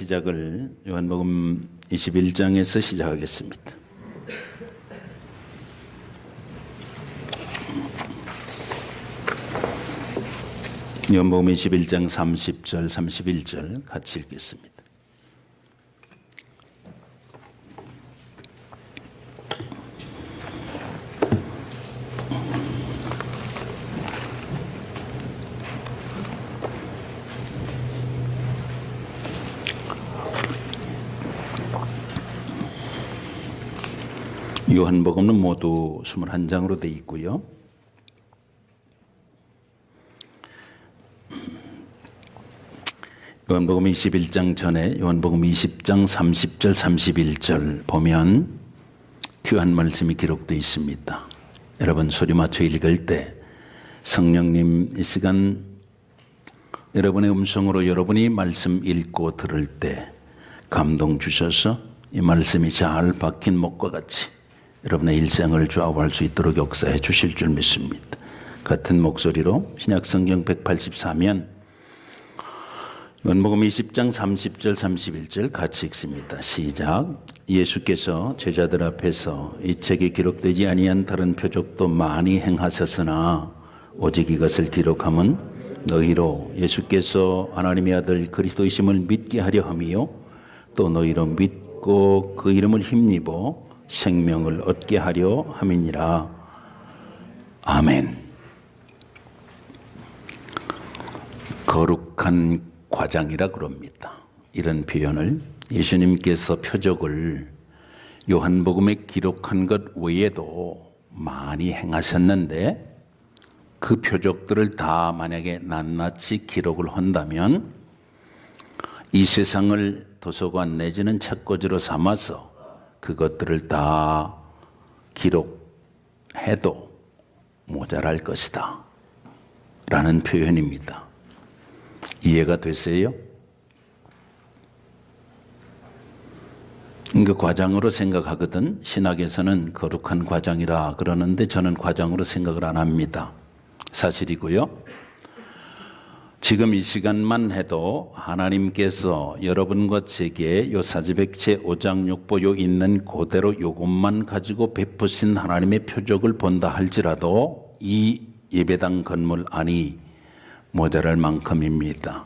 시작을 요한복음 21장에서 시작하겠습니다. 요한복음 21장 30절, 31절 같이 읽겠습니다. 요한복음은 모두 21장으로 되어 있고요. 요한복음 21장 전에 요한복음 20장 30절 31절 보면 귀한 말씀이 기록되어 있습니다. 여러분 소리 맞춰 읽을 때 성령님 이 시간 여러분의 음성으로 여러분이 말씀 읽고 들을 때 감동 주셔서 이 말씀이 잘 박힌 목과 같이 여러분의 일생을 좌우할 수 있도록 역사해 주실 줄 믿습니다. 같은 목소리로 신약성경 184면 요한복음 20장 30절 31절 같이 읽습니다. 시작. 예수께서 제자들 앞에서 이 책에 기록되지 아니한 다른 표적도 많이 행하셨으나 오직 이것을 기록함은 너희로 예수께서 하나님의 아들 그리스도이심을 믿게 하려 함이요 또 너희로 믿고 그 이름을 힘입어 생명을 얻게 하려 함이니라. 아멘. 거룩한 과장이라 그럽니다. 이런 표현을 예수님께서 표적을 요한복음에 기록한 것 외에도 많이 행하셨는데 그 표적들을 다 만약에 낱낱이 기록을 한다면 이 세상을 도서관 내지는 책꽂이로 삼아서 그것들을 다 기록해도 모자랄 것이다 라는 표현입니다. 이해가 되세요? 그 과장으로 생각하거든 신학에서는 거룩한 과장이라 그러는데 저는 과장으로 생각을 안 합니다. 사실이고요. 지금 이 시간만 해도 하나님께서 여러분과 제게 요 사지백체 5장 6보 요 있는 그대로 요것만 가지고 베푸신 하나님의 표적을 본다 할지라도 이 예배당 건물 안이 모자랄 만큼입니다.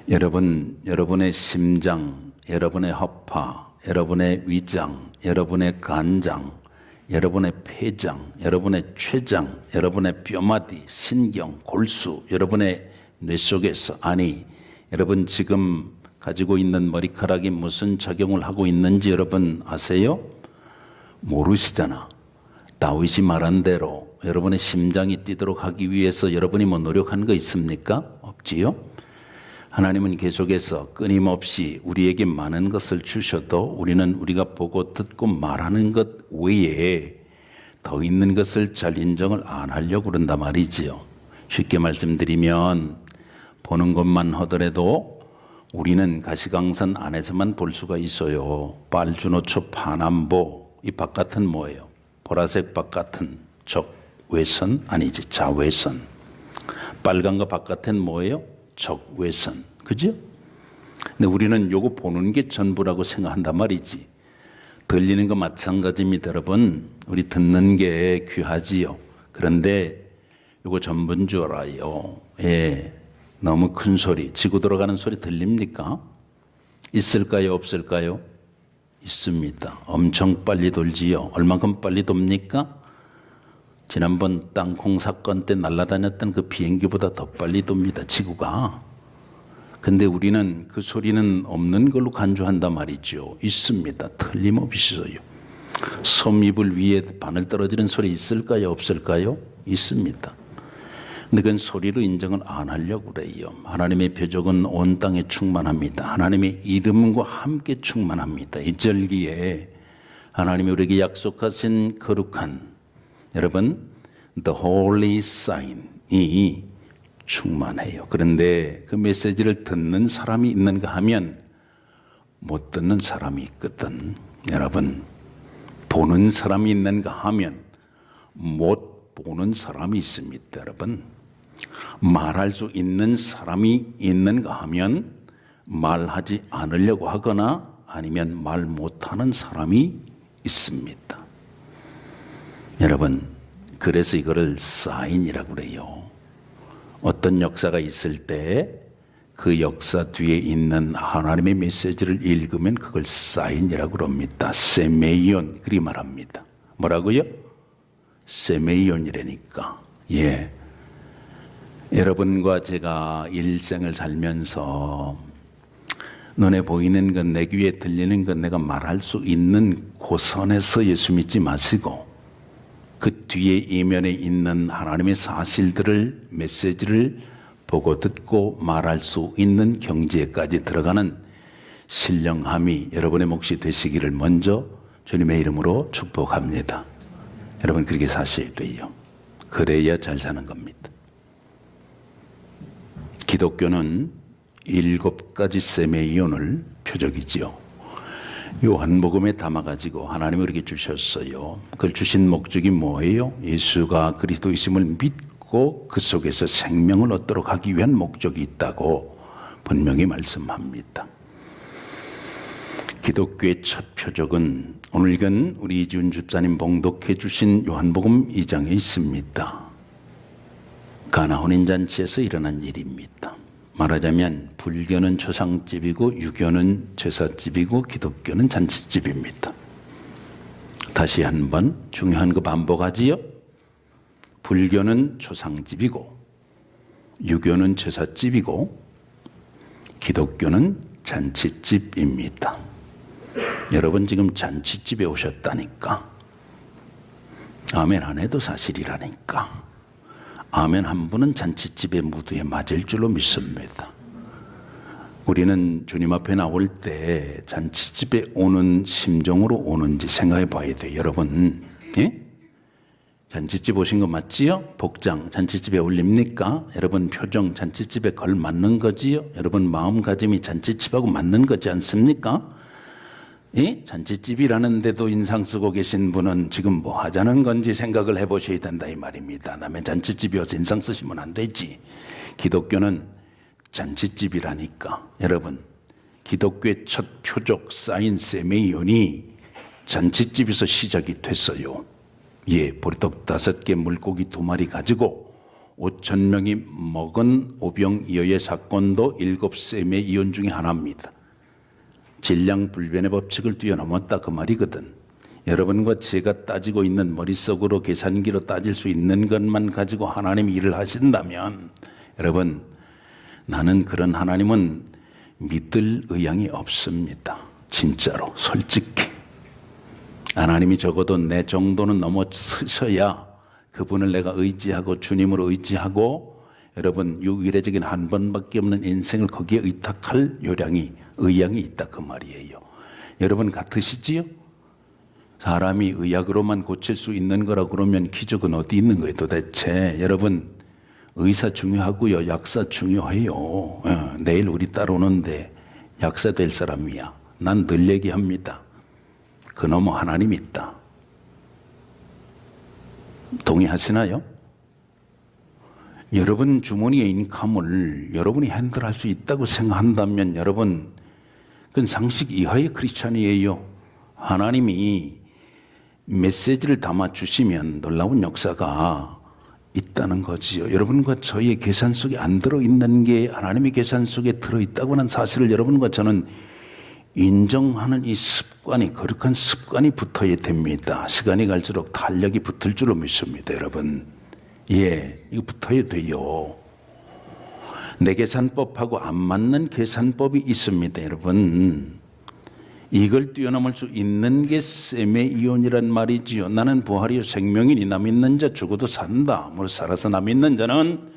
여러분의 심장, 여러분의 허파, 여러분의 위장, 여러분의 간장, 여러분의 폐장, 여러분의 췌장, 여러분의 뼈마디, 신경, 골수, 여러분의 뇌 속에서 아니 여러분 지금 가지고 있는 머리카락이 무슨 작용을 하고 있는지 여러분 아세요? 모르시잖아. 다윗이 말한 대로 여러분의 심장이 뛰도록 하기 위해서 여러분이 뭐 노력한 거 있습니까? 없지요? 하나님은 계속해서 끊임없이 우리에게 많은 것을 주셔도 우리는 우리가 보고 듣고 말하는 것 외에 더 있는 것을 잘 인정을 안 하려고 그런단 말이지요. 쉽게 말씀드리면 보는 것만 하더라도 우리는 가시광선 안에서만 볼 수가 있어요. 빨주노초 파남보 이 바깥은 뭐예요? 보라색 바깥은 적외선 아니지 자외선. 빨간 거 바깥은 뭐예요? 적외선. 그죠? 근데 우리는 요거 보는 게 전부라고 생각한단 말이지. 들리는 거 마찬가지입니다, 여러분. 우리 듣는 게 귀하지요. 그런데 요거 전부인 줄 알아요. 예. 너무 큰 소리, 지구 돌아가는 소리 들립니까? 있을까요? 없을까요? 있습니다. 엄청 빨리 돌지요. 얼만큼 빨리 돕니까? 지난번 땅콩 사건 때 날아다녔던 그 비행기보다 더 빨리 돕니다. 지구가. 근데 우리는 그 소리는 없는 걸로 간주한단 말이죠. 있습니다. 틀림없이 있어요. 섬이불 위에 바늘 떨어지는 소리 있을까요? 없을까요? 있습니다. 근데 그건 소리로 인정을 안 하려고 그래요. 하나님의 표적은 온 땅에 충만합니다. 하나님의 이름과 함께 충만합니다. 이 절기에 하나님이 우리에게 약속하신 거룩한 여러분 The Holy Sign이 충만해요. 그런데 그 메시지를 듣는 사람이 있는가 하면 못 듣는 사람이 있거든. 여러분 보는 사람이 있는가 하면 못 보는 사람이 있습니다. 여러분 말할 수 있는 사람이 있는가 하면 말하지 않으려고 하거나 아니면 말 못하는 사람이 있습니다. 여러분, 그래서 이거를 사인이라고 그래요. 어떤 역사가 있을 때 그 역사 뒤에 있는 하나님의 메시지를 읽으면 그걸 사인이라고 그럽니다. 세메이온, 그리 말합니다. 뭐라고요? 세메이온이라니까. 예. 여러분과 제가 일생을 살면서 눈에 보이는 것, 내 귀에 들리는 것 내가 말할 수 있는 고선에서 예수 믿지 마시고 그 뒤에 이면에 있는 하나님의 사실들을, 메시지를 보고 듣고 말할 수 있는 경지에까지 들어가는 신령함이 여러분의 몫이 되시기를 먼저 주님의 이름으로 축복합니다. 여러분 그렇게 사셔야 돼요. 그래야 잘 사는 겁니다. 기독교는 7가지 세메이온을 표적이지요. 요한복음에 담아가지고 하나님이 이렇게 주셨어요. 그걸 주신 목적이 뭐예요? 예수가 그리스도이심을 믿고 그 속에서 생명을 얻도록 하기 위한 목적이 있다고 분명히 말씀합니다. 기독교의 첫 표적은 오늘 읽은 우리 이지훈 집사님 봉독해 주신 요한복음 2장에 있습니다. 가나 혼인잔치에서 일어난 일입니다. 말하자면 불교는 초상집이고 유교는 제사집이고 기독교는 잔치집입니다. 다시 한번 중요한 거 반복하지요. 불교는 초상집이고 유교는 제사집이고 기독교는 잔치집입니다. 여러분 지금 잔치집에 오셨다니까. 아멘 안 해도 사실이라니까. 아멘 한 분은 잔치집의 무드에 맞을 줄로 믿습니다. 우리는 주님 앞에 나올 때 잔치집에 오는 심정으로 오는지 생각해 봐야 돼요. 여러분, 예? 잔치집 오신 거 맞지요? 복장 잔치집에 어울립니까? 여러분 표정 잔치집에 걸맞는 거지요? 여러분 마음가짐이 잔치집하고 맞는 거지 않습니까? 예? 잔치집이라는데도 인상 쓰고 계신 분은 지금 뭐 하자는 건지 생각을 해보셔야 된다 이 말입니다. 남의 잔치집이 어서 인상 쓰시면 안 되지. 기독교는 잔치집이라니까. 여러분 기독교의 첫 표적 사인 세메이온이 잔치집에서 시작이 됐어요. 예, 보리떡 5개 물고기 2마리 가지고 5,000명이 먹은 오병이어의 사건도 7 세메이온 중에 하나입니다. 질량불변의 법칙을 뛰어넘었다 그 말이거든. 여러분과 제가 따지고 있는 머릿속으로 계산기로 따질 수 있는 것만 가지고 하나님이 일을 하신다면 여러분 나는 그런 하나님은 믿을 의향이 없습니다. 진짜로 솔직히. 하나님이 적어도 내 정도는 넘어서셔야 그분을 내가 의지하고 주님으로 의지하고 여러분 유일해적인 한 번밖에 없는 인생을 거기에 의탁할 의향이 있다 그 말이에요. 여러분 같으시지요? 사람이 의학으로만 고칠 수 있는 거라 그러면 기적은 어디 있는 거예요 도대체? 여러분 의사 중요하고요. 약사 중요해요. 내일 우리 딸 오는데 약사 될 사람이야. 난 늘 얘기합니다. 그놈의 하나님 있다. 동의하시나요? 여러분 주머니의 인컴을 여러분이 핸들할 수 있다고 생각한다면 여러분 그건 상식 이하의 크리스찬이에요. 하나님이 메시지를 담아주시면 놀라운 역사가 있다는 거지요. 여러분과 저의 계산 속에 안 들어있는 게 하나님의 계산 속에 들어있다고 하는 사실을 여러분과 저는 인정하는 이 습관이 거룩한 습관이 붙어야 됩니다. 시간이 갈수록 탄력이 붙을 줄로 믿습니다. 여러분 예, 이거 붙어야 돼요. 내 계산법하고 안 맞는 계산법이 있습니다. 여러분 이걸 뛰어넘을 수 있는 게 세메이온이란 말이지요. 나는 부활이요 생명이니 나 믿는 자 죽어도 산다. 뭐 살아서 나 믿는 자는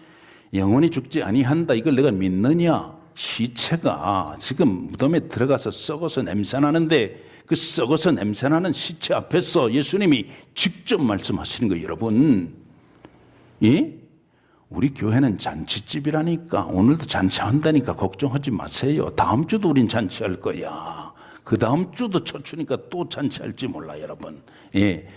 영원히 죽지 아니한다. 이걸 내가 믿느냐? 시체가 지금 무덤에 들어가서 썩어서 냄새나는데 그 썩어서 냄새나는 시체 앞에서 예수님이 직접 말씀하시는 거예요. 여러분 예? 우리 교회는 잔치집이라니까. 오늘도 잔치한다니까 걱정하지 마세요. 다음 주도 우린 잔치할 거야. 그 다음 주도 초추니까 또 잔치할지 몰라 여러분. 예.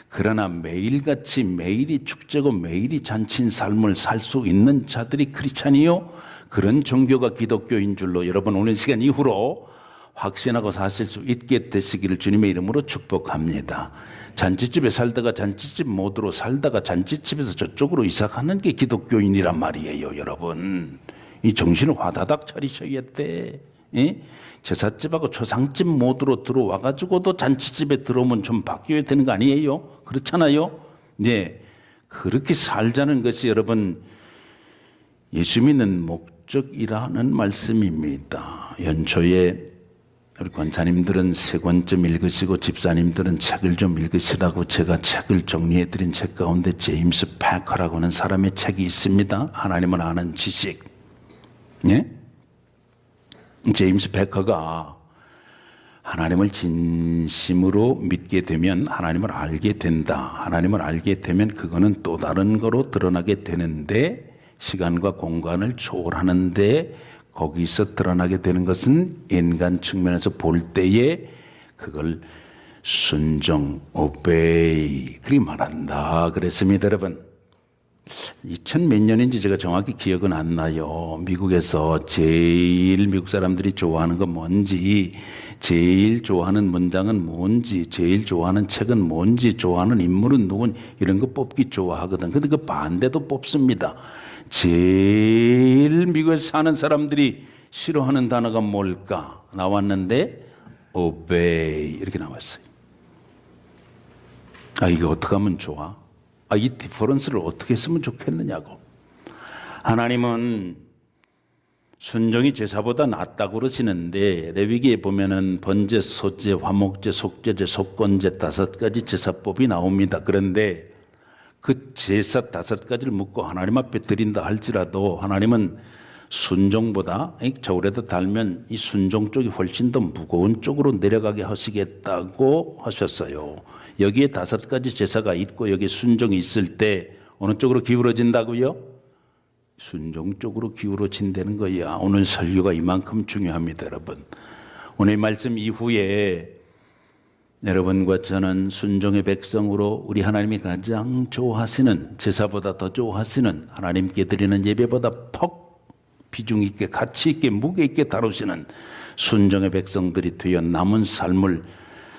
그러나 매일같이 매일이 축제고 매일이 잔치인 삶을 살 수 있는 자들이 크리스찬이요. 그런 종교가 기독교인 줄로 여러분 오늘 시간 이후로 확신하고 사실 수 있게 되시기를 주님의 이름으로 축복합니다. 잔치집에 살다가 잔치집 모드로 살다가 잔치집에서 저쪽으로 이사가는 게 기독교인이란 말이에요. 여러분 이 정신을 화다닥 차리셔야 돼. 예? 제사집하고 초상집 모드로 들어와가지고도 잔치집에 들어오면 좀 바뀌어야 되는 거 아니에요? 그렇잖아요. 네, 그렇게 살자는 것이 여러분 예수 믿는 목적이라는 말씀입니다. 연초에 우리 권사님들은 세 권 좀 읽으시고 집사님들은 책을 좀 읽으시라고 제가 책을 정리해드린 책 가운데 제임스 패커라고 하는 사람의 책이 있습니다. 하나님을 아는 지식. 예? 제임스 패커가 하나님을 진심으로 믿게 되면 하나님을 알게 된다. 하나님을 알게 되면 그거는 또 다른 거로 드러나게 되는데 시간과 공간을 초월하는데 거기서 드러나게 되는 것은 인간 측면에서 볼 때에 그걸 순종, obey 그렇게 말한다 그랬습니다. 여러분 2000 몇 년인지 제가 정확히 기억은 안 나요. 미국에서 제일 미국 사람들이 좋아하는 건 뭔지, 제일 좋아하는 문장은 뭔지, 제일 좋아하는 책은 뭔지, 좋아하는 인물은 누군 이런 거 뽑기 좋아하거든. 근데 그 반대도 뽑습니다. 제일 미국에서 사는 사람들이 싫어하는 단어가 뭘까 나왔는데 obey 이렇게 나왔어요. 아 이거 어떻게 하면 좋아? 아, 이 디퍼런스를 어떻게 했으면 좋겠느냐고. 하나님은 순종이 제사보다 낫다고 그러시는데 레위기에 보면은 번제, 소제, 화목제, 속죄제, 속건제 5가지 제사법이 나옵니다. 그런데 그 제사 5가지를 묻고 하나님 앞에 드린다 할지라도 하나님은 순종보다 저울에다 달면 이 순종 쪽이 훨씬 더 무거운 쪽으로 내려가게 하시겠다고 하셨어요. 여기에 5가지 제사가 있고 여기 순종이 있을 때 어느 쪽으로 기울어진다고요? 순종 쪽으로 기울어진다는 거야. 오늘 설교가 이만큼 중요합니다. 여러분 오늘 말씀 이후에 여러분과 저는 순종의 백성으로 우리 하나님이 가장 좋아하시는 제사보다 더 좋아하시는 하나님께 드리는 예배보다 퍽 비중 있게 가치 있게 무게 있게 다루시는 순종의 백성들이 되어 남은 삶을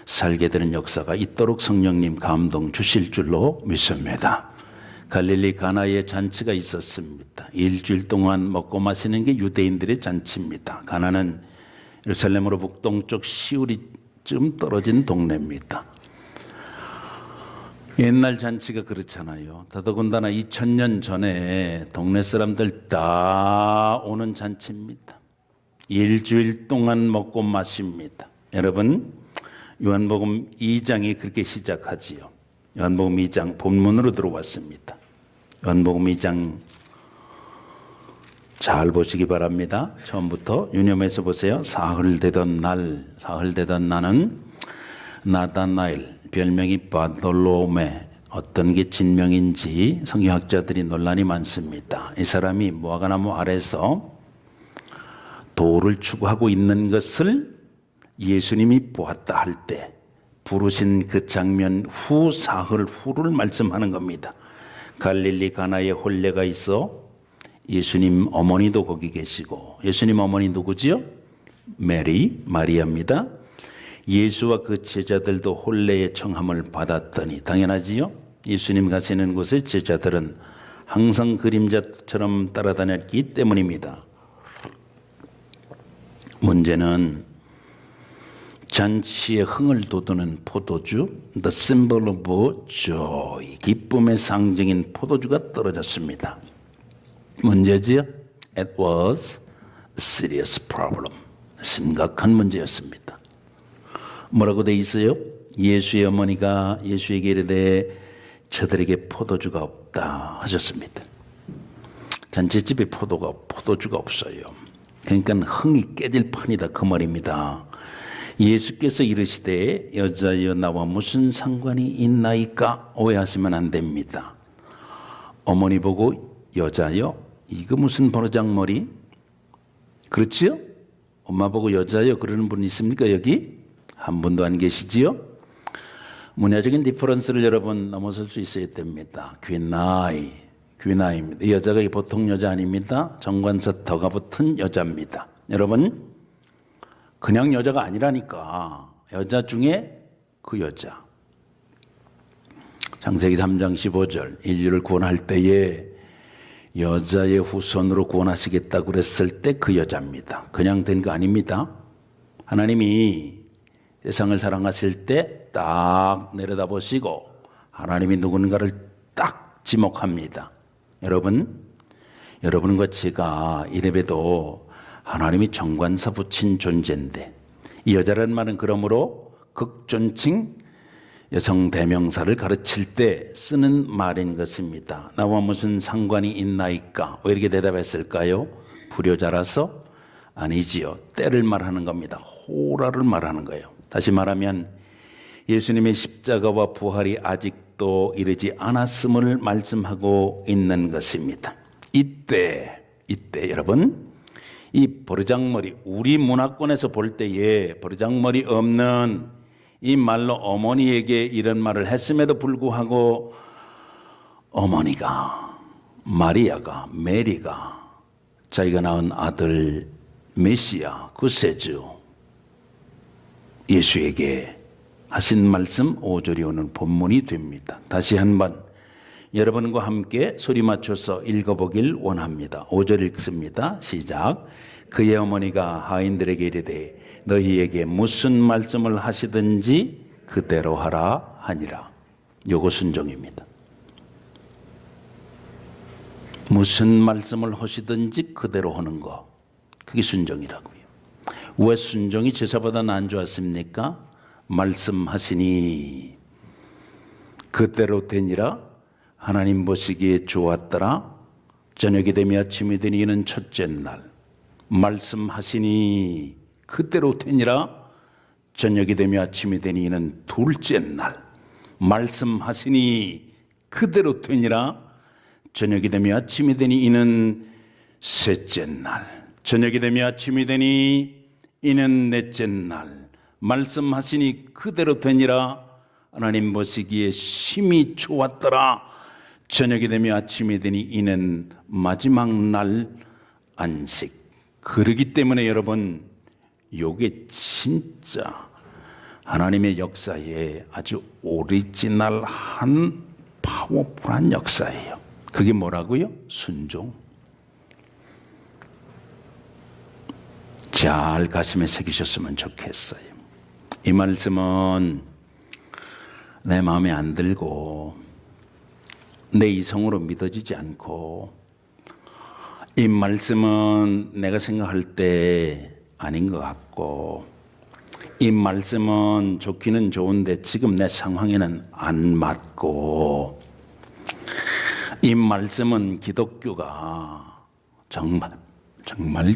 살게 되는 역사가 있도록 성령님 감동 주실 줄로 믿습니다. 갈릴리 가나에 잔치가 있었습니다. 일주일 동안 먹고 마시는 게 유대인들의 잔치입니다. 가나는 예루살렘으로 북동쪽 시우리쯤 떨어진 동네입니다. 옛날 잔치가 그렇잖아요. 더더군다나 2000년 전에 동네 사람들 다 오는 잔치입니다. 일주일 동안 먹고 마십니다. 여러분 요한복음 2장이 그렇게 시작하지요. 요한복음 2장 본문으로 들어왔습니다. 요한복음 2장 잘 보시기 바랍니다. 처음부터 유념해서 보세요. 사흘 되던 날은 나다나엘 별명이 바돌로메 어떤 게 진명인지 성경학자들이 논란이 많습니다. 이 사람이 무화과나무 아래서 돌을 추구하고 있는 것을 예수님이 보았다 할 때 부르신 그 장면 후 사흘 후를 말씀하는 겁니다. 갈릴리 가나에 혼례가 있어 예수님 어머니도 거기 계시고 예수님 어머니 누구지요? 마리아입니다. 예수와 그 제자들도 혼례의 청함을 받았더니 당연하지요. 예수님 가시는 곳에 제자들은 항상 그림자처럼 따라다녔기 때문입니다. 문제는 잔치의 흥을 돋우는 포도주, the symbol of joy, 기쁨의 상징인 포도주가 떨어졌습니다. 문제지요? It was a serious problem. 심각한 문제였습니다. 뭐라고 돼 있어요? 예수의 어머니가 예수에게 이르되 저들에게 포도주가 없다 하셨습니다. 잔치집에 포도주가 없어요. 그러니까 흥이 깨질 판이다 그 말입니다. 예수께서 이르시되 여자여 나와 무슨 상관이 있나이까 오해하시면 안 됩니다. 어머니 보고 여자여 이거 무슨 버르장머리? 그렇지요? 엄마 보고 여자여 그러는 분 있습니까 여기? 한 분도 안 계시지요? 문화적인 디퍼런스를 여러분 넘어설 수 있어야 됩니다. 귀나입니다. 이 여자가 보통 여자 아닙니다. 정관사 터가 붙은 여자입니다. 여러분, 그냥 여자가 아니라니까. 여자 중에 그 여자. 창세기 3장 15절, 인류를 구원할 때에 여자의 후손으로 구원하시겠다고 그랬을 때 그 여자입니다. 그냥 된 거 아닙니다. 하나님이 세상을 사랑하실 때 딱 내려다보시고 하나님이 누군가를 딱 지목합니다. 여러분과 제가 이래봬도 하나님이 정관사 붙인 존재인데, 이 여자라는 말은 그러므로 극존칭 여성 대명사를 가르칠 때 쓰는 말인 것입니다. 나와 무슨 상관이 있나이까? 왜 이렇게 대답했을까요? 불효자라서? 아니지요. 때를 말하는 겁니다. 호라를 말하는 거예요. 다시 말하면 예수님의 십자가와 부활이 아직도 이르지 않았음을 말씀하고 있는 것입니다. 이때 여러분, 이 버르장머리, 우리 문화권에서 볼 때에 버르장머리 없는 이 말로 어머니에게 이런 말을 했음에도 불구하고 어머니가, 마리아가, 메리가 자기가 낳은 아들 메시아, 구세주 예수에게 하신 말씀 5절이 오늘 본문이 됩니다. 다시 한번 여러분과 함께 소리 맞춰서 읽어보길 원합니다. 5절 읽습니다. 시작. 그의 어머니가 하인들에게 이르되 너희에게 무슨 말씀을 하시든지 그대로 하라 하니라. 요거 순종입니다. 무슨 말씀을 하시든지 그대로 하는 거, 그게 순종이라고요. 왜 순종이 제사보다는 안 좋았습니까? 말씀하시니 그대로 되니라. 하나님 보시기에 좋았더라. 저녁이 되며 아침이 되니 이는 첫째 날. 말씀하시니 그대로 되니라. 저녁이 되며 아침이 되니 이는 둘째 날. 말씀하시니 그대로 되니라. 저녁이 되며 아침이 되니 이는 셋째 날. 저녁이 되며 아침이 되니 이는 넷째 날. 말씀하시니 그대로 되니라. 하나님 보시기에 심히 좋았더라. 저녁이 되며 아침이 되니 이는 마지막 날 안식. 그러기 때문에 여러분, 요게 진짜 하나님의 역사에 아주 오리지널한 파워풀한 역사예요. 그게 뭐라고요? 순종. 잘 가슴에 새기셨으면 좋겠어요. 이 말씀은 내 마음에 안 들고 내 이성으로 믿어지지 않고, 이 말씀은 내가 생각할 때 아닌 것 같고, 이 말씀은 좋기는 좋은데 지금 내 상황에는 안 맞고, 이 말씀은 기독교가 정말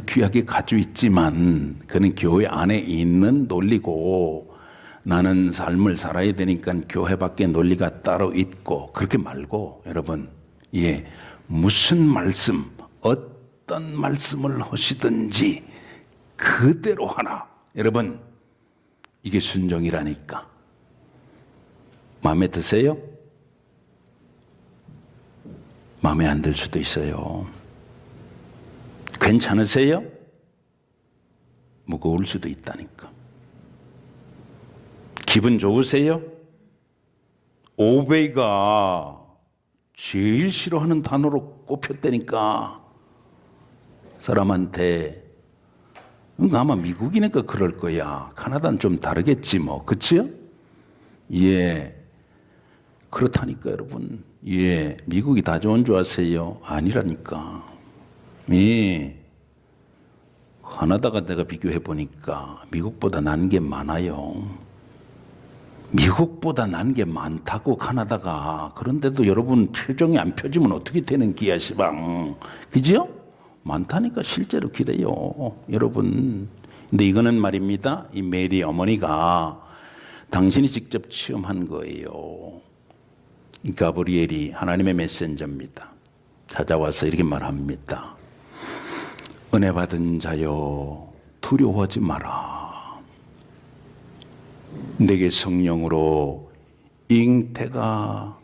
귀하게 가지고 있지만 그는 교회 안에 있는 논리고, 나는 삶을 살아야 되니까 교회 밖에 논리가 따로 있고, 그렇게 말고 여러분, 무슨 말씀, 어떤 말씀을 하시든지 그대로 하라. 여러분, 이게 순종이라니까. 마음에 드세요? 마음에 안 들 수도 있어요. 괜찮으세요? 무거울 수도 있다니까. 기분 좋으세요? 오베이가 제일 싫어하는 단어로 꼽혔다니까. 사람한테. 아마 미국이니까 그럴 거야. 카나다는 좀 다르겠지 뭐. 그치요? 그렇다니까 여러분. 미국이 다 좋은 줄 아세요? 아니라니까. 카나다가 내가 비교해 보니까 미국보다 난 게 많아요. 미국보다 난 게 많다고, 카나다가. 그런데도 여러분 표정이 안 펴지면 어떻게 되는 기야, 시방. 그죠? 많다니까 실제로 그래요, 여러분. 근데 이거는 말입니다, 이 메리 어머니가 당신이 직접 체험한 거예요. 가브리엘이 하나님의 메신저입니다. 찾아와서 이렇게 말합니다. 은혜 받은 자여, 두려워하지 마라. 내게 성령으로 잉태가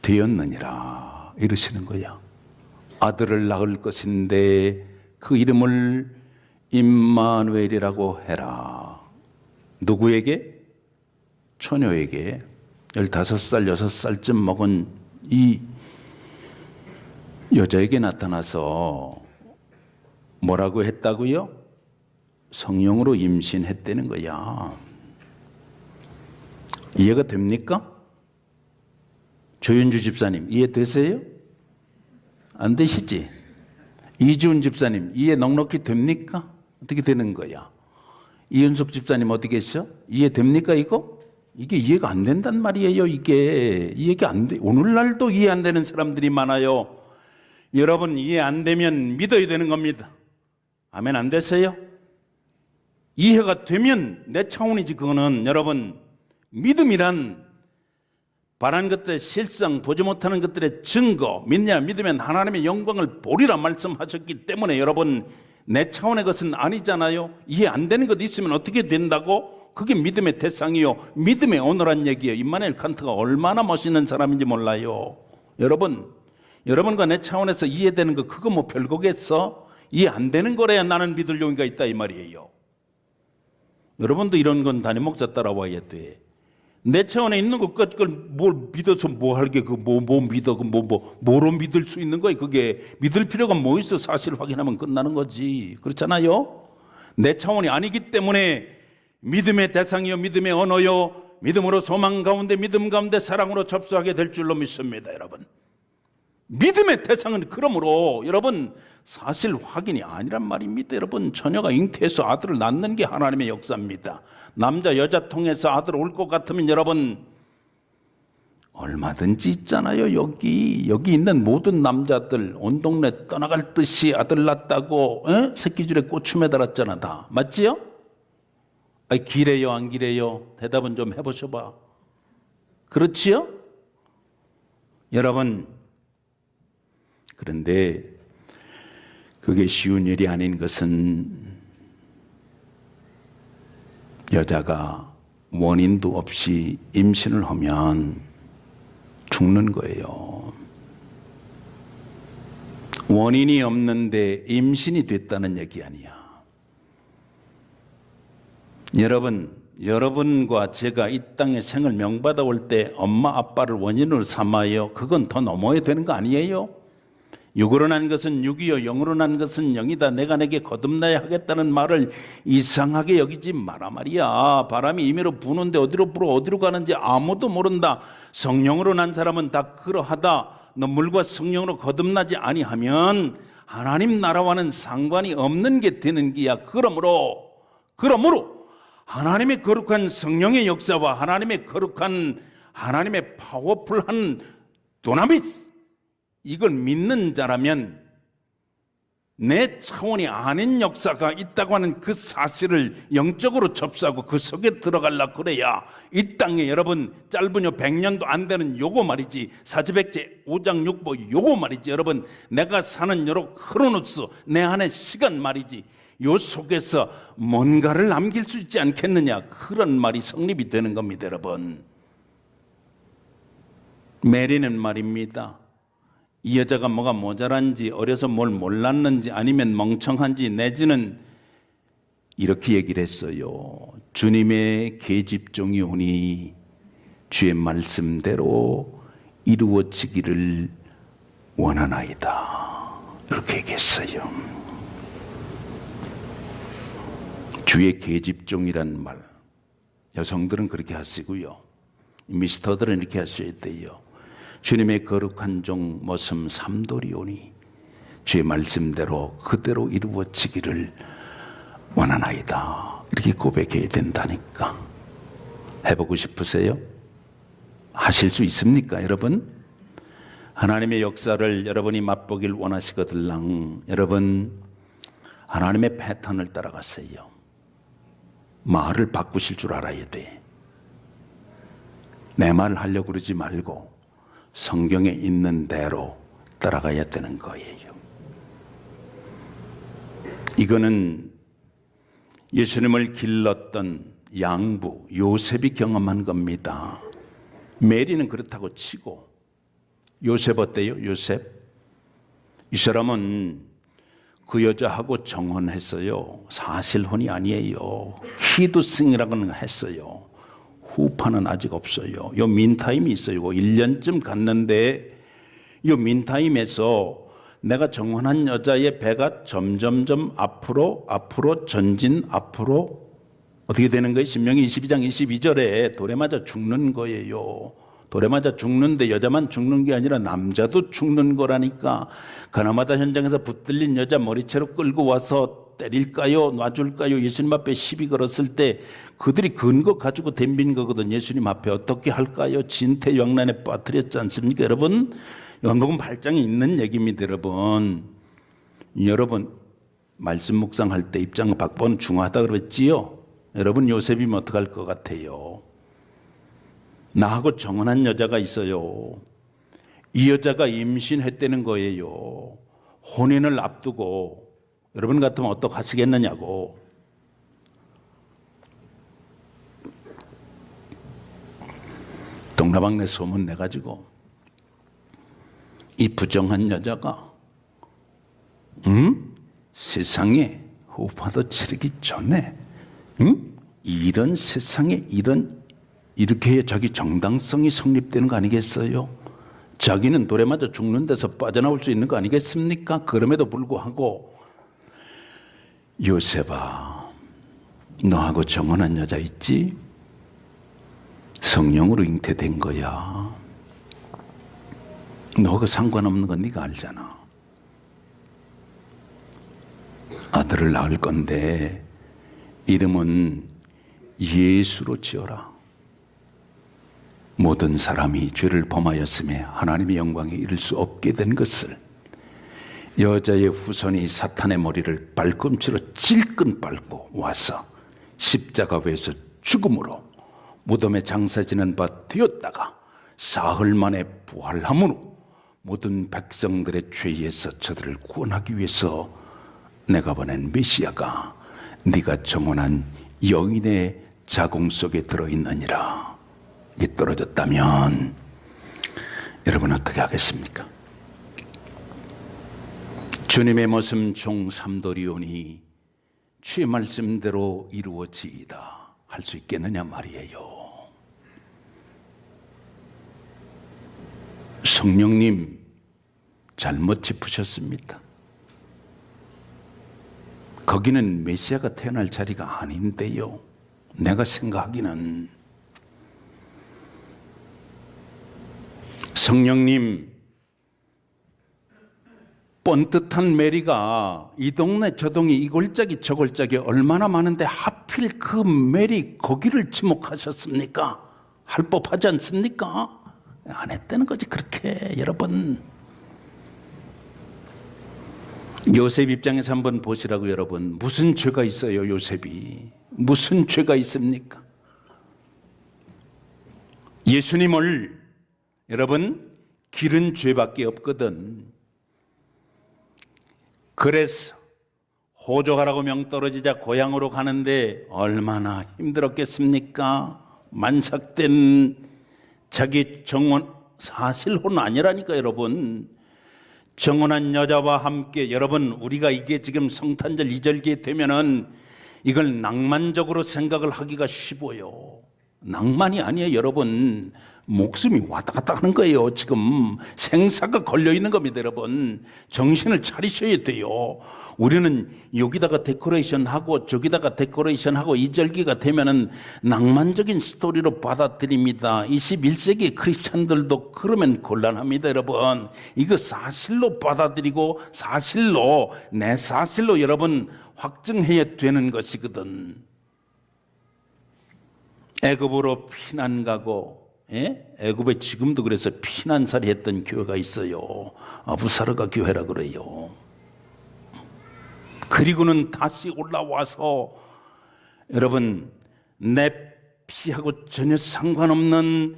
되었느니라. 이러시는 거야. 아들을 낳을 것인데 그 이름을 임마누엘이라고 해라. 누구에게? 처녀에게. 15살, 6살쯤 먹은 이 여자에게 나타나서 뭐라고 했다고요? 성령으로 임신했다는 거야. 이해가 됩니까? 조윤주 집사님 이해되세요? 안 되시지? 이지훈 집사님 이해 넉넉히 됩니까? 어떻게 되는 거야? 이윤숙 집사님 어디 계셔? 이해됩니까 이거? 이게 이해가 안 된단 말이에요. 이게 이해가 안 돼. 오늘날도 이해 안 되는 사람들이 많아요. 여러분 이해 안 되면 믿어야 되는 겁니다. 아멘. 안 됐어요? 이해가 되면 내 차원이지. 그거는 여러분 믿음이란 바라는 것들의 실상, 보지 못하는 것들의 증거. 믿냐 믿으면 하나님의 영광을 보리라 말씀하셨기 때문에 여러분 내 차원의 것은 아니잖아요. 이해 안 되는 것 있으면 어떻게 된다고? 그게 믿음의 대상이요, 믿음의 언어란 얘기예요. 임마누엘 칸트가 얼마나 멋있는 사람인지 몰라요. 여러분과 내 차원에서 이해되는 거 그거 뭐 별거겠어? 이해 안 되는 거래야 나는 믿을 용의가 있다 이 말이에요. 여러분도 이런 건 담임 목사 따라와야 돼. 내 차원에 있는 것까지 뭘 믿어서 뭐 할게? 뭐 믿어? 뭐로 믿을 수 있는 거야? 그게 믿을 필요가 뭐 있어? 사실 확인하면 끝나는 거지. 그렇잖아요? 내 차원이 아니기 때문에 믿음의 대상이요, 믿음의 언어요, 믿음으로 소망 가운데, 믿음 가운데 사랑으로 접수하게 될 줄로 믿습니다. 여러분 믿음의 대상은 그러므로 여러분 사실 확인이 아니란 말입니다. 여러분 처녀가 잉태해서 아들을 낳는 게 하나님의 역사입니다. 남자 여자 통해서 아들 올 것 같으면 여러분 얼마든지 있잖아요. 여기 있는 모든 남자들 온 동네 떠나갈 듯이 아들 낳았다고 새끼줄에 고추 매달았잖아. 다 맞지요? 아니, 기래요 안 기래요? 대답은 좀 해보셔봐. 그렇지요? 여러분 그런데 그게 쉬운 일이 아닌 것은 여자가 원인도 없이 임신을 하면 죽는 거예요. 원인이 없는데 임신이 됐다는 얘기 아니야. 여러분과 제가 이 땅에 생을 명받아 올 때 엄마 아빠를 원인으로 삼아요. 그건 더 넘어야 되는 거 아니에요? 육으로 난 것은 육이요 영으로 난 것은 영이다. 내가 내게 거듭나야 하겠다는 말을 이상하게 여기지 마라 말이야. 바람이 임의로 부는데 어디로 불어 어디로 가는지 아무도 모른다. 성령으로 난 사람은 다 그러하다. 너 물과 성령으로 거듭나지 아니하면 하나님 나라와는 상관이 없는 게 되는 기야. 그러므로 하나님의 거룩한 성령의 역사와 하나님의 거룩한 하나님의 파워풀한 도나미스, 이걸 믿는 자라면 내 차원이 아닌 역사가 있다고 하는 그 사실을 영적으로 접수하고 그 속에 들어가려고 그래야 이 땅에 여러분 짧으뇨 100년도 안 되는 요거 말이지, 사지백제 5장 6보 요거 말이지, 여러분 내가 사는 여러 크로노스 내 안의 시간 말이지, 요 속에서 뭔가를 남길 수 있지 않겠느냐, 그런 말이 성립이 되는 겁니다. 여러분 메리는 말입니다. 이 여자가 뭐가 모자란지 어려서 뭘 몰랐는지 아니면 멍청한지 내지는 이렇게 얘기를 했어요. 주님의 계집종이 오니 주의 말씀대로 이루어지기를 원하나이다, 이렇게 얘기했어요. 주의 계집종이란 말, 여성들은 그렇게 하시고요, 미스터들은 이렇게 하셔야 돼요. 주님의 거룩한 종 모습 삼돌이 오니 주의 말씀대로 그대로 이루어지기를 원하나이다, 이렇게 고백해야 된다니까. 해보고 싶으세요? 하실 수 있습니까 여러분? 하나님의 역사를 여러분이 맛보길 원하시거들랑 여러분 하나님의 패턴을 따라가세요. 말을 바꾸실 줄 알아야 돼. 내 말 하려고 그러지 말고 성경에 있는 대로 따라가야 되는 거예요. 이거는 예수님을 길렀던 양부 요셉이 경험한 겁니다. 메리는 그렇다고 치고, 요셉 어때요? 이 사람은 그 여자하고 정혼했어요. 사실혼이 아니에요. 키드싱이라고는 했어요. 후파는 아직 없어요. 요 민타임이 있어요. 1년쯤 갔는데 요 민타임에서 내가 정혼한 여자의 배가 점점점 앞으로 전진 앞으로 어떻게 되는 거예요? 신명기 22장 22절에 돌에 맞아 죽는 거예요. 돌에 맞아 죽는데 여자만 죽는 게 아니라 남자도 죽는 거라니까. 가나마다 현장에서 붙들린 여자 머리채로 끌고 와서 때릴까요? 놔줄까요? 예수님 앞에 시비 걸었을 때 그들이 근거 가지고 덤빈 거거든. 예수님 앞에 어떻게 할까요? 진퇴양난에 빠뜨렸지 않습니까? 여러분, 요한복음 8장에 있는 얘기입니다. 여러분 말씀 묵상할 때 입장 바꾸는 중요하다 그랬지요? 여러분 요셉이면 어떡할 것 같아요? 나하고 정혼한 여자가 있어요. 이 여자가 임신했다는 거예요. 혼인을 앞두고 여러분 같으면 어떡하시겠느냐고. 동나방네 소문 내가지고 이 부정한 여자가 세상에 후파도 치르기 전에 이런 세상에 이렇게 해야 자기 정당성이 성립되는 거 아니겠어요? 자기는 돌에 맞아 죽는 데서 빠져나올 수 있는 거 아니겠습니까? 그럼에도 불구하고 요셉아, 너하고 정혼한 여자 있지? 성령으로 잉태된 거야. 너하고 상관없는 건 네가 알잖아. 아들을 낳을 건데 이름은 예수로 지어라. 모든 사람이 죄를 범하였음에 하나님의 영광에 이를 수 없게 된 것을 여자의 후손이 사탄의 머리를 발꿈치로 찔끔 밟고 와서 십자가 위에서 죽음으로 무덤에 장사지는 바 되었다가 사흘 만에 부활함으로 모든 백성들의 죄에서 저들을 구원하기 위해서 내가 보낸 메시아가 네가 정혼한 여인의 자궁 속에 들어있느니라. 이게 떨어졌다면 여러분 어떻게 하겠습니까? 주님의 모습 종 삼도리오니 주의 말씀대로 이루어지이다 할 수 있겠느냐 말이에요. 성령님 잘못 짚으셨습니다. 거기는 메시아가 태어날 자리가 아닌데요. 내가 생각하기는 성령님 뻔뜻한 메리가 이 동네 저 동네 이 골짜기 저 골짜기 얼마나 많은데 하필 그 메리 거기를 지목하셨습니까? 할 법하지 않습니까? 안 했다는 거지 그렇게. 여러분 요셉 입장에서 한번 보시라고. 여러분 무슨 죄가 있어요? 요셉이 무슨 죄가 있습니까? 예수님을 여러분 기른 죄밖에 없거든. 그래서 호적하라고 명 떨어지자 고향으로 가는데 얼마나 힘들었겠습니까? 만삭된 자기 정혼, 사실혼 아니라니까 여러분. 정혼한 여자와 함께 여러분 우리가 이게 지금 성탄절 2절기에 되면은 이걸 낭만적으로 생각을 하기가 쉬워요. 낭만이 아니에요 여러분. 목숨이 왔다 갔다 하는 거예요. 지금 생사가 걸려 있는 겁니다. 여러분 정신을 차리셔야 돼요. 우리는 여기다가 데코레이션하고 저기다가 데코레이션하고 이 절기가 되면은 낭만적인 스토리로 받아들입니다. 21세기 크리스찬들도 그러면 곤란합니다. 여러분 이거 사실로 받아들이고 사실로 내 사실로 여러분 확증해야 되는 것이거든. 애굽으로 피난 가고 애굽에 지금도 그래서 피난살이 했던 교회가 있어요. 아부사르가 교회라 그래요. 그리고는 다시 올라와서 여러분 내 피하고 전혀 상관없는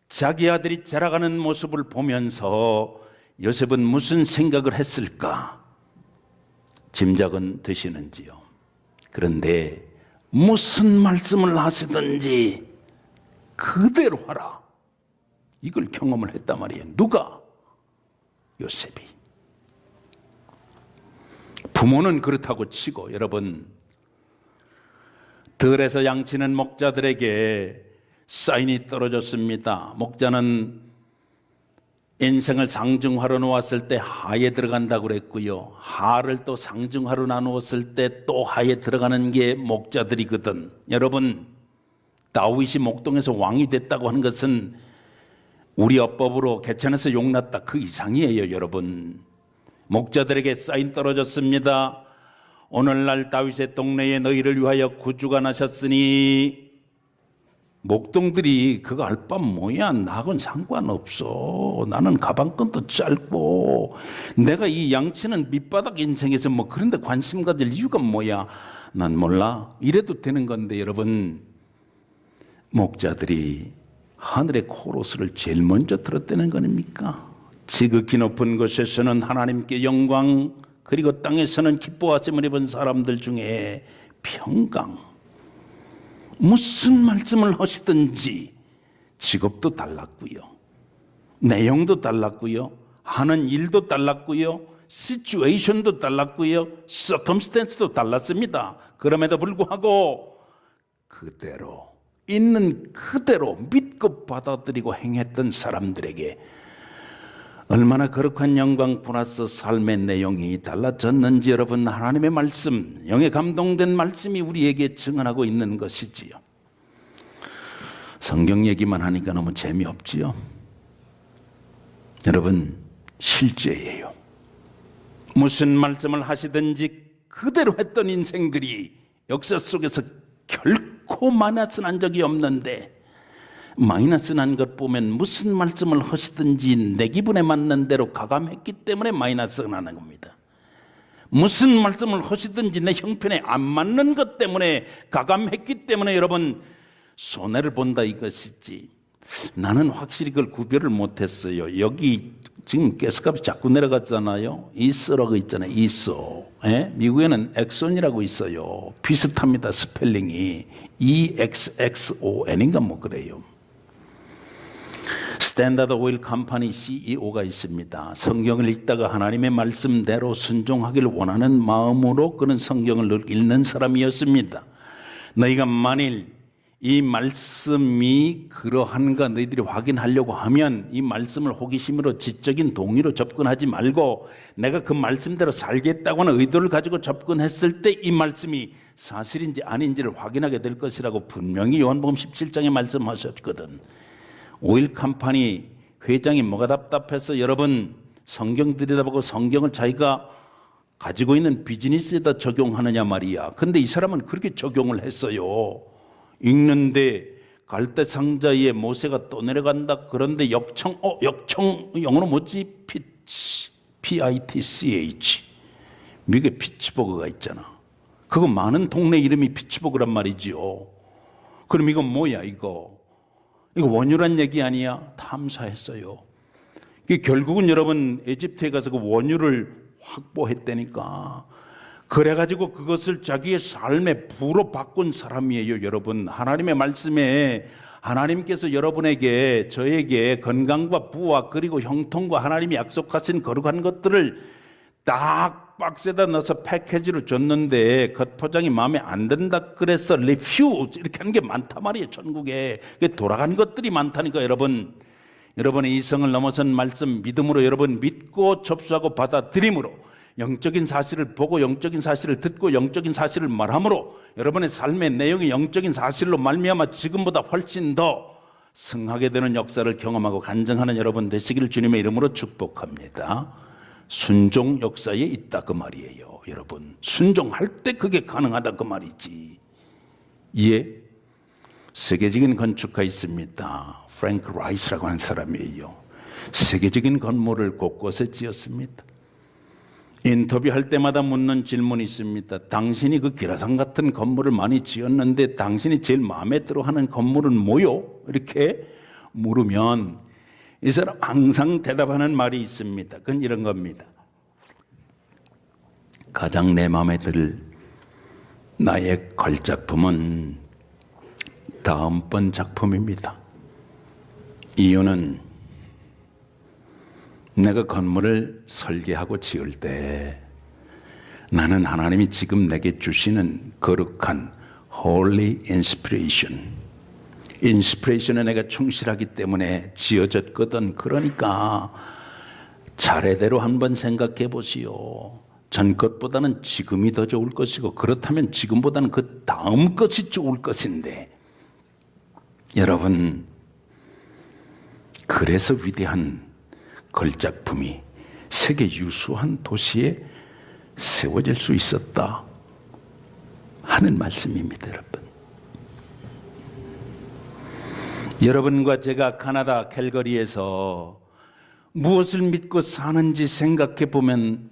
자기 아들이 자라가는 모습을 보면서 요셉은 무슨 생각을 했을까? 짐작은 되시는지요? 그런데 무슨 말씀을 하시든지 그대로 하라. 이걸 경험을 했단 말이에요. 누가? 요셉이. 부모는 그렇다고 치고 여러분, 들에서 양치는 목자들에게 사인이 떨어졌습니다. 목자는 인생을 상중하러 놓았을 때 하에 들어간다고 그랬고요. 하를 또 상중하러 나누었을 때 또 하에 들어가는 게 목자들이거든. 여러분, 다윗이 목동에서 왕이 됐다고 하는 것은 우리 어법으로 개천에서 용났다 그 이상이에요. 여러분, 목자들에게 사인 떨어졌습니다. 오늘날 다윗의 동네에 너희를 위하여 구주가 나셨으니. 목동들이 그거 알 바 뭐야, 나하고는 상관없어, 나는 가방끈도 짧고 내가 이 양치는 밑바닥 인생에서 뭐 그런데 관심 가질 이유가 뭐야, 난 몰라, 이래도 되는 건데 여러분, 목자들이 하늘의 코러스를 제일 먼저 들었다는 거니까. 지극히 높은 곳에서는 하나님께 영광, 그리고 땅에서는 기뻐하심을 입은 사람들 중에 평강. 무슨 말씀을 하시든지 직업도 달랐고요, 내용도 달랐고요, 하는 일도 달랐고요, 시츄에이션도 달랐고요, 서컴스탠스도 달랐습니다. 그럼에도 불구하고 그대로 있는 그대로 믿고 받아들이고 행했던 사람들에게 얼마나 거룩한 영광 플러스 삶의 내용이 달라졌는지 여러분, 하나님의 말씀, 영에 감동된 말씀이 우리에게 증언하고 있는 것이지요. 성경 얘기만 하니까 너무 재미없지요. 여러분, 실제예요. 무슨 말씀을 하시든지 그대로 했던 인생들이 역사 속에서 결코 마이너스 난 적이 없는데, 마이너스 난 것 보면 무슨 말씀을 하시든지 내 기분에 맞는 대로 가감했기 때문에 마이너스가 나는 겁니다. 무슨 말씀을 하시든지 내 형편에 안 맞는 것 때문에 가감했기 때문에 여러분 손해를 본다 이것이지. 나는 확실히 그걸 구별을 못했어요. 여기 지금 가스값이 자꾸 내려갔잖아요. 이소라고 있잖아요. 이소. 미국에는 엑손이라고 있어요. 비슷합니다. 스펠링이 EXXON인가 뭐 그래요. 스탠다드 오일 컴퍼니 CEO가 있습니다. 성경을 읽다가 하나님의 말씀대로 순종하기를 원하는 마음으로 그는 성경을 늘 읽는 사람이었습니다. 너희가 만일 이 말씀이 그러한가 너희들이 확인하려고 하면 이 말씀을 호기심으로 지적인 동의로 접근하지 말고 내가 그 말씀대로 살겠다고 하는 의도를 가지고 접근했을 때 이 말씀이 사실인지 아닌지를 확인하게 될 것이라고 분명히 요한복음 17장에 말씀하셨거든. 오일 컴퍼니 회장이 뭐가 답답해서 여러분 성경 들여다보고 성경을 자기가 가지고 있는 비즈니스에다 적용하느냐 말이야. 근데 이 사람은 그렇게 적용을 했어요. 읽는데 갈대 상자에 모세가 떠내려간다. 그런데 역청 영어로 뭐지? PITCH. 미국에 피츠버그가 있잖아. 그거 많은 동네 이름이 피츠버그란 말이지요. 그럼 이건 뭐야 이거 원유란 얘기 아니야? 탐사했어요. 결국은 여러분 에집트에 가서 그 원유를 확보했다니까. 그래가지고 그것을 자기의 삶의 부로 바꾼 사람이에요. 여러분, 하나님의 말씀에 하나님께서 여러분에게 저에게 건강과 부와 그리고 형통과 하나님이 약속하신 거룩한 것들을 딱 박스에다 넣어서 패키지로 줬는데 겉포장이 마음에 안 든다 그래서 리퓨즈 이렇게 하는 게 많단 말이에요. 전국에 돌아간 것들이 많다니까. 여러분의 이성을 넘어선 말씀 믿음으로 여러분 믿고 접수하고 받아들임으로 영적인 사실을 보고 영적인 사실을 듣고 영적인 사실을 말함으로 여러분의 삶의 내용이 영적인 사실로 말미암아 지금보다 훨씬 더 승하게 되는 역사를 경험하고 간증하는 여러분 되시기를 주님의 이름으로 축복합니다. 순종 역사에 있다 그 말이에요. 여러분 순종할 때 그게 가능하다 그 말이지. 예, 세계적인 건축가 있습니다. 프랭크 라이스라고 하는 사람이에요. 세계적인 건물을 곳곳에 지었습니다. 인터뷰할 때마다 묻는 질문이 있습니다. 당신이 그 기라상 같은 건물을 많이 지었는데 당신이 제일 마음에 들어하는 건물은 뭐요? 이렇게 물으면 이 사람 항상 대답하는 말이 있습니다. 그건 이런 겁니다. 가장 내 마음에 들 나의 걸작품은 다음번 작품입니다. 이유는 내가 건물을 설계하고 지을 때 나는 하나님이 지금 내게 주시는 거룩한 Holy Inspiration, 인스피레이션에 내가 충실하기 때문에 지어졌거든. 그러니까 차례대로 한번 생각해 보시오. 전 것보다는 지금이 더 좋을 것이고, 그렇다면 지금보다는 그 다음 것이 좋을 것인데, 여러분, 그래서 위대한 걸작품이 세계 유수한 도시에 세워질 수 있었다 하는 말씀입니다, 여러분. 여러분과 제가 카나다 캘거리에서 무엇을 믿고 사는지 생각해 보면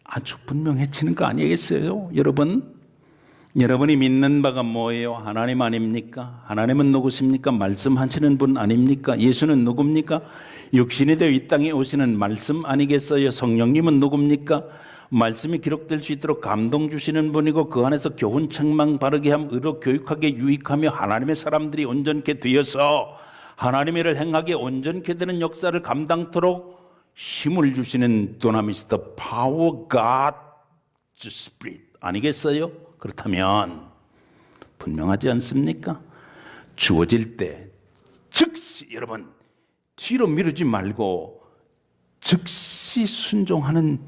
아주 분명해지는 거 아니겠어요? 여러분이 믿는 바가 뭐예요? 하나님 아닙니까? 하나님은 누구십니까? 말씀하시는 분 아닙니까? 예수는 누굽니까? 육신이 되어 이 땅에 오시는 말씀 아니겠어요? 성령님은 누굽니까? 말씀이 기록될 수 있도록 감동 주시는 분이고, 그 안에서 교훈 책망 바르게 함, 의로 교육하게 유익하며 하나님의 사람들이 온전케 되어서 하나님의 일을 행하게 온전케 되는 역사를 감당토록 힘을 주시는 두나미스 the power God Spirit 아니겠어요? 그렇다면 분명하지 않습니까? 주어질 때 즉시, 여러분, 뒤로 미루지 말고 즉시 순종하는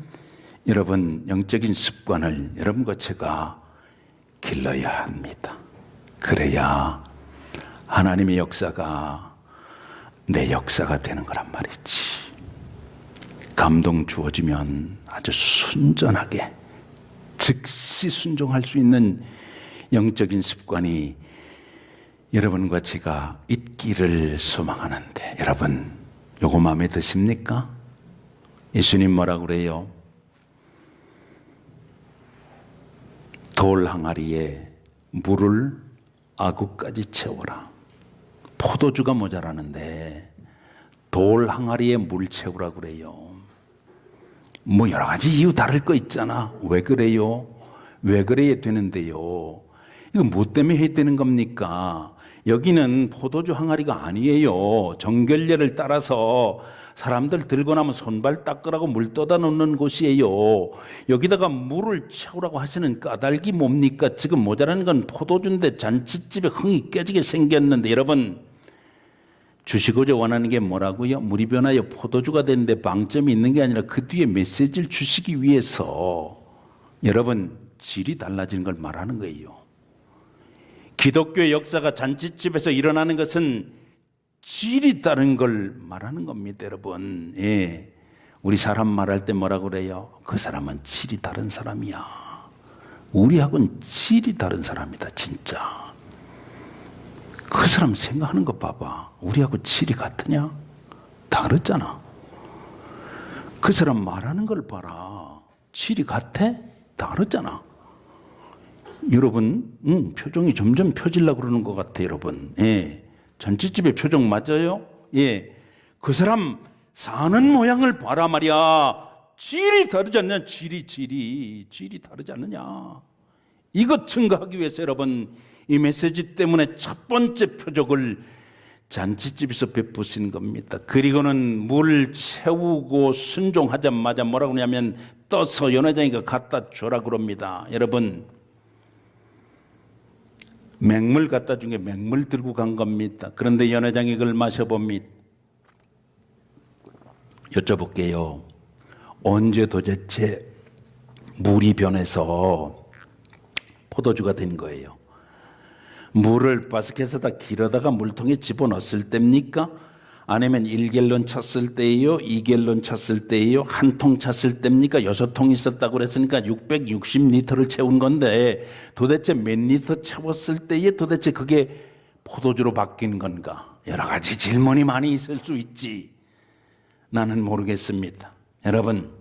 여러분 영적인 습관을 여러분과 제가 길러야 합니다. 그래야 하나님의 역사가 내 역사가 되는 거란 말이지. 감동 주어지면 아주 순전하게 즉시 순종할 수 있는 영적인 습관이 여러분과 제가 있기를 소망하는데, 여러분, 요거 마음에 드십니까? 예수님 뭐라고 그래요? 돌 항아리에 물을 아구까지 채워라. 포도주가 모자라는데 돌 항아리에 물 채우라고 그래요. 뭐 여러 가지 이유 다를 거 있잖아. 왜 그래요? 왜 그래야 되는데요? 이거 뭐 때문에 해야 되는 겁니까? 여기는 포도주 항아리가 아니에요. 정결례를 따라서 사람들 들고 나면 손발 닦으라고 물 떠다 놓는 곳이에요. 여기다가 물을 채우라고 하시는 까닭이 뭡니까? 지금 모자라는 건 포도주인데 잔치집에 흥이 깨지게 생겼는데, 여러분, 주시고자 원하는 게 뭐라고요? 물이 변하여 포도주가 되는데 방점이 있는 게 아니라 그 뒤에 메시지를 주시기 위해서 여러분 질이 달라지는 걸 말하는 거예요. 기독교의 역사가 잔치집에서 일어나는 것은 질이 다른 걸 말하는 겁니다, 여러분. 예. 우리 사람 말할 때 뭐라고 그래요? 그 사람은 질이 다른 사람이야. 우리하고는 질이 다른 사람이다, 진짜. 그 사람 생각하는 거 봐봐. 우리하고 질이 같으냐? 다르잖아. 그 사람 말하는 걸 봐라. 질이 같아? 다르잖아. 여러분, 표정이 점점 펴지려고 그러는 것 같아, 여러분. 예. 잔치집의 표정 맞아요? 예. 그 사람 사는 모양을 봐라 말이야. 질이 다르지 않느냐? 질이 다르지 않느냐? 이것 증거하기 위해서 여러분, 이 메시지 때문에 첫 번째 표적을 잔치집에서 베푸신 겁니다. 그리고는 물 채우고 순종하자마자 뭐라고 하냐면 떠서 연회장이가 갖다 줘라 그럽니다. 여러분, 맹물 갖다 준 게 맹물 들고 간 겁니다. 그런데 연회장이 그걸 마셔봅니다. 여쭤볼게요. 언제 도대체 물이 변해서 포도주가 된 거예요? 물을 바스켓에다 길어다가 물통에 집어넣었을 때입니까? 아니면 1갤런 찼을 때예요? 2갤런 찼을 때예요? 한 통 찼을 때입니까? 6통 있었다고 그랬으니까 660리터를 채운 건데 도대체 몇 리터 채웠을 때에 도대체 그게 포도주로 바뀐 건가? 여러 가지 질문이 많이 있을 수 있지. 나는 모르겠습니다. 여러분,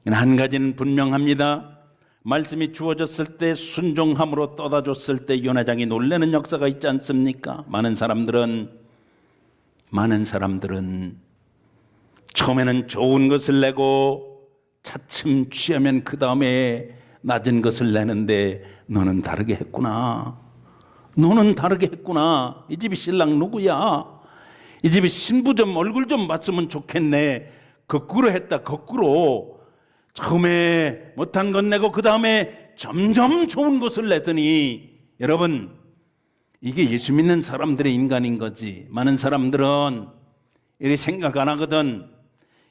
한 가지는 분명합니다. 말씀이 주어졌을 때 순종함으로 떠다줬을 때 연회장이 놀라는 역사가 있지 않습니까? 많은 사람들은 처음에는 좋은 것을 내고 차츰 취하면 그 다음에 낮은 것을 내는데 너는 다르게 했구나. 이 집이 신랑 누구야? 이 집이 신부 좀 얼굴 좀 봤으면 좋겠네. 거꾸로 했다. 거꾸로. 처음에 못한 건 내고 그 다음에 점점 좋은 것을 내더니, 여러분, 이게 예수 믿는 사람들의 인간인 거지. 많은 사람들은 이렇게 생각 안 하거든.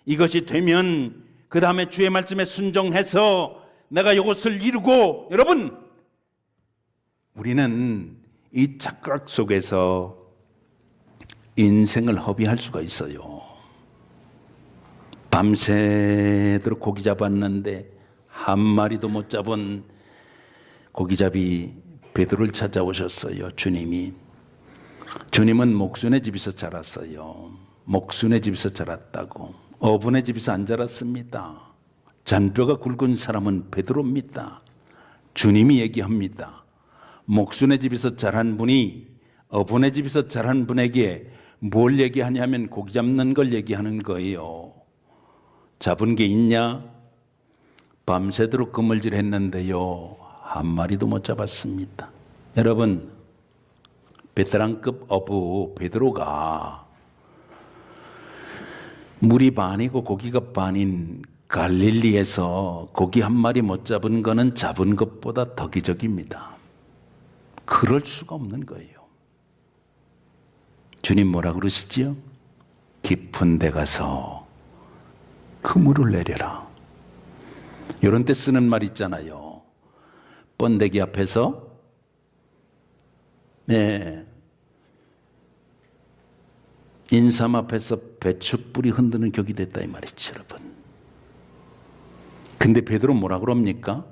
이것이 되면 그 다음에 주의 말씀에 순종해서 내가 이것을 이루고, 여러분, 우리는 이 착각 속에서 인생을 허비할 수가 있어요. 밤새도록 고기 잡았는데 한 마리도 못 잡은 고기잡이 베드로를 찾아오셨어요. 주님은 목순의 집에서 자랐어요. 목순의 집에서 자랐다고. 어분의 집에서 안 자랐습니다. 잔뼈가 굵은 사람은 베드로입니다. 주님이 얘기합니다. 목순의 집에서 자란 분이 어분의 집에서 자란 분에게 뭘 얘기하냐면 고기 잡는 걸 얘기하는 거예요. 잡은 게 있냐? 밤새도록 그물질 했는데요, 한 마리도 못 잡았습니다. 여러분, 베테랑급 어부 베드로가 물이 반이고 고기가 반인 갈릴리에서 고기 한 마리 못 잡은 거는 잡은 것보다 더 기적입니다. 그럴 수가 없는 거예요. 주님 뭐라 그러시지요? 깊은 데 가서 그물을 내려라. 이런 때 쓰는 말 있잖아요. 번데기 앞에서 인삼 앞에서 배추뿌리 흔드는 격이 됐다 이 말이죠, 여러분. 근데 베드로 뭐라 그럽니까?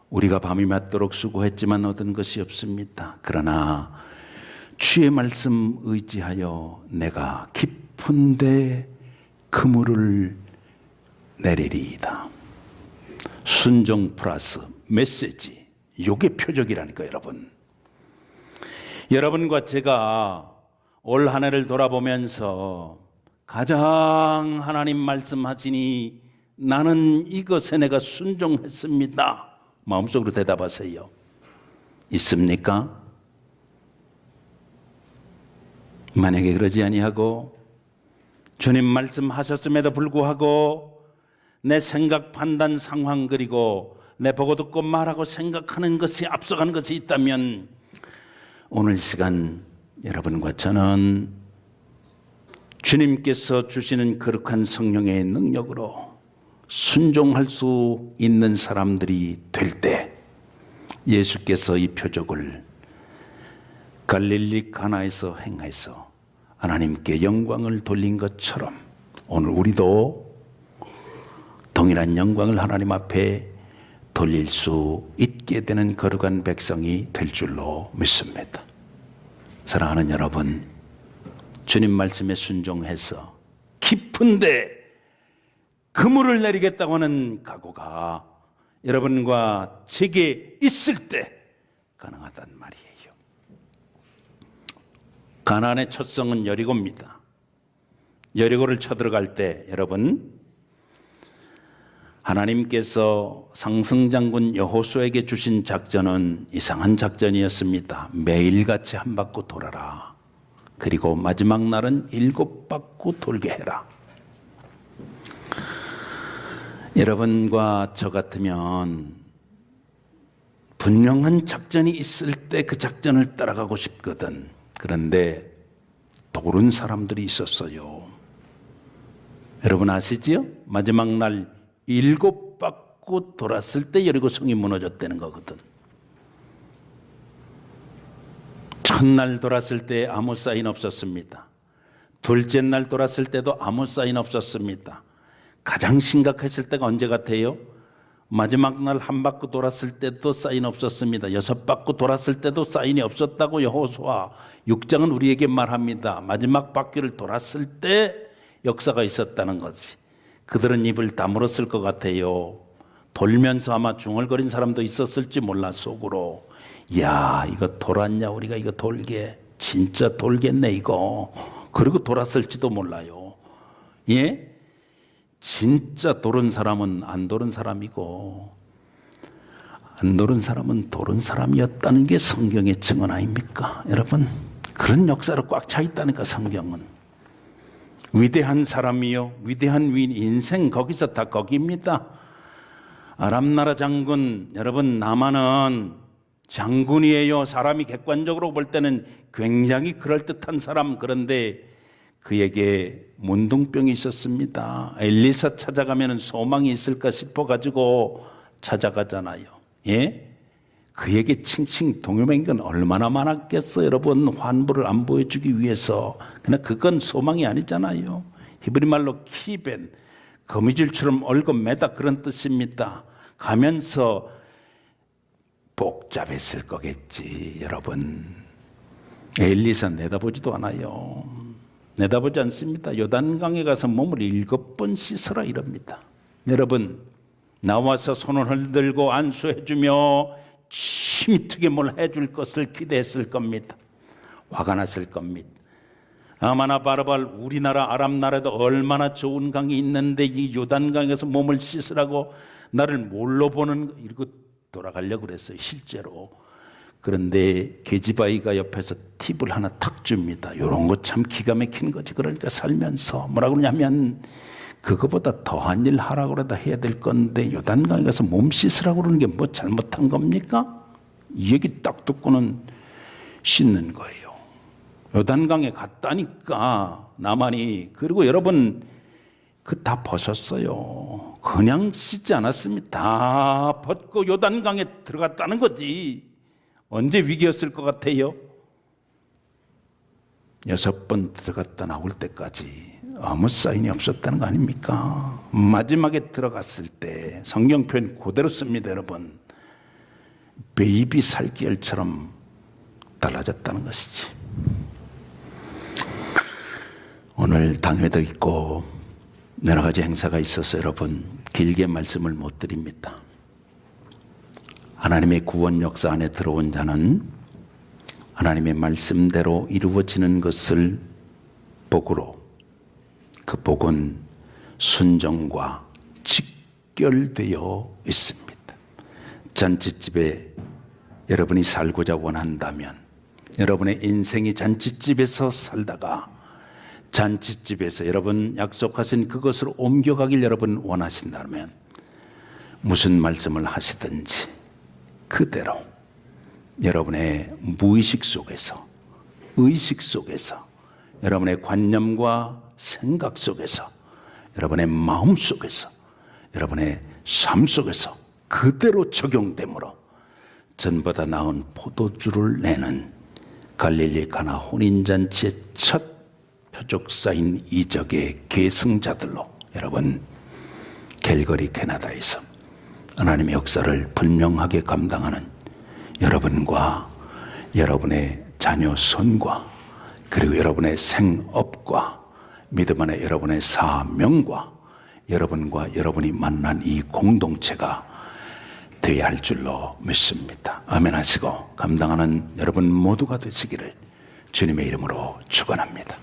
우리가 밤이 맞도록 수고했지만 얻은 것이 없습니다. 그러나 주의 말씀 의지하여 내가 깊은 데 그물을 내리리이다. 순종 플러스 메시지, 요게 표적이라니까 여러분. 여러분과 제가 올 한 해를 돌아보면서 가장 하나님 말씀하시니 나는 이것에 내가 순종했습니다, 마음속으로 대답하세요. 있습니까? 만약에 그러지 아니하고 주님 말씀하셨음에도 불구하고 내 생각, 판단, 상황, 그리고 내 보고 듣고 말하고 생각하는 것이 앞서가는 것이 있다면 오늘 시간 여러분과 저는 주님께서 주시는 거룩한 성령의 능력으로 순종할 수 있는 사람들이 될 때 예수께서 이 표적을 갈릴리 가나에서 행해서 하나님께 영광을 돌린 것처럼 오늘 우리도 동일한 영광을 하나님 앞에 돌릴 수 있게 되는 거룩한 백성이 될 줄로 믿습니다. 사랑하는 여러분, 주님 말씀에 순종해서 깊은데 그물을 내리겠다고 하는 각오가 여러분과 제게 있을 때 가능하단 말이에요. 가나안의 첫 성은 여리고입니다. 여리고를 쳐들어갈 때 여러분, 하나님께서 상승장군 여호수아에게 주신 작전은 이상한 작전이었습니다. 매일같이 한 바퀴 돌아라. 그리고 마지막 날은 7바퀴 돌게 해라. 여러분과 저 같으면 분명한 작전이 있을 때 그 작전을 따라가고 싶거든. 그런데 도른 사람들이 있었어요. 여러분 아시지요? 마지막 날 7바퀴 돌았을 때 여리고 성이 무너졌다는 거거든. 첫날 돌았을 때 아무 사인 없었습니다. 둘째 날 돌았을 때도 아무 사인 없었습니다. 가장 심각했을 때가 언제 같아요? 마지막 날 한 바퀴 돌았을 때도 사인 없었습니다. 6바퀴 돌았을 때도 사인이 없었다고 여호수아 6장은 우리에게 말합니다. 마지막 바퀴를 돌았을 때 역사가 있었다는 거지. 그들은 입을 다물었을 것 같아요. 돌면서 아마 중얼거린 사람도 있었을지 몰라. 속으로 야, 이거 돌았냐, 우리가 이거 돌게, 진짜 돌겠네 이거. 그리고 돌았을지도 몰라요. 예? 진짜 돌은 사람은 안 돌은 사람이고 안 돌은 사람은 돌은 사람이었다는 게 성경의 증언 아닙니까? 여러분, 그런 역사로 꽉 차 있다니까. 성경은 위대한 사람이요, 위대한 위인, 인생 거기서 다 거기입니다. 아람 나라 장군, 여러분 나만은 장군이에요. 사람이 객관적으로 볼 때는 굉장히 그럴듯한 사람. 그런데 그에게 문둥병이 있었습니다. 엘리사 찾아가면 소망이 있을까 싶어가지고 찾아가잖아요. 예? 그에게 칭칭 동요맹인 건 얼마나 많았겠어. 여러분, 환부를 안 보여주기 위해서. 그러나 그건 소망이 아니잖아요. 히브리 말로 키벤, 거미줄처럼 얼건매다 그런 뜻입니다. 가면서 복잡했을 거겠지. 여러분, 엘리사 내다보지도 않아요. 내다보지 않습니다. 요단강에 가서 몸을 7번 씻으라 이럽니다. 여러분, 나와서 손을 흔들고 안수해주며 침투게 뭘 해줄 것을 기대했을 겁니다. 화가 났을 겁니다. 아마나 바르발, 우리나라 아람 나라에도 얼마나 좋은 강이 있는데 이 요단강에서 몸을 씻으라고 나를 뭘로 보는, 이러고 돌아가려고 그랬어요, 실제로. 그런데 계집아이가 옆에서 팁을 하나 탁 줍니다. 이런 거 참 기가 막힌 거지. 그러니까 살면서 뭐라고 그러냐면, 그거보다 더한 일 하라고 그러다 해야 될 건데 요단강에 가서 몸 씻으라고 그러는 게 뭐 잘못한 겁니까? 이 얘기 딱 듣고는 씻는 거예요. 요단강에 갔다니까 나만이. 그리고 여러분, 그 다 벗었어요. 그냥 씻지 않았습니다. 다 벗고 요단강에 들어갔다는 거지. 언제 위기였을 것 같아요? 6번 들어갔다 나올 때까지 아무 사인이 없었다는 거 아닙니까? 마지막에 들어갔을 때 성경 표현 그대로 씁니다, 여러분. 베이비 살결처럼 달라졌다는 것이지. 오늘 당회도 있고 여러 가지 행사가 있어서 여러분 길게 말씀을 못 드립니다. 하나님의 구원 역사 안에 들어온 자는 하나님의 말씀대로 이루어지는 것을 복으로, 그 복은 순종과 직결되어 있습니다. 잔치집에 여러분이 살고자 원한다면, 여러분의 인생이 잔치집에서 살다가 잔치집에서 여러분 약속하신 그것으로 옮겨가길 여러분 원하신다면 무슨 말씀을 하시든지 그대로 여러분의 무의식 속에서, 의식 속에서, 여러분의 관념과 생각 속에서, 여러분의 마음 속에서, 여러분의 삶 속에서 그대로 적용되므로 전보다 나은 포도주를 내는 갈릴리 가나 혼인잔치의 첫 표적사인 이적의 계승자들로 여러분 캘거리 캐나다에서 하나님의 역사를 분명하게 감당하는 여러분과 여러분의 자녀 손과 그리고 여러분의 생업과 믿음 안에 여러분의 사명과 여러분과 여러분이 만난 이 공동체가 되어야 할 줄로 믿습니다. 아멘 하시고 감당하는 여러분 모두가 되시기를 주님의 이름으로 축원합니다.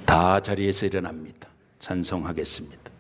다 자리에서 일어납니다. 찬송하겠습니다.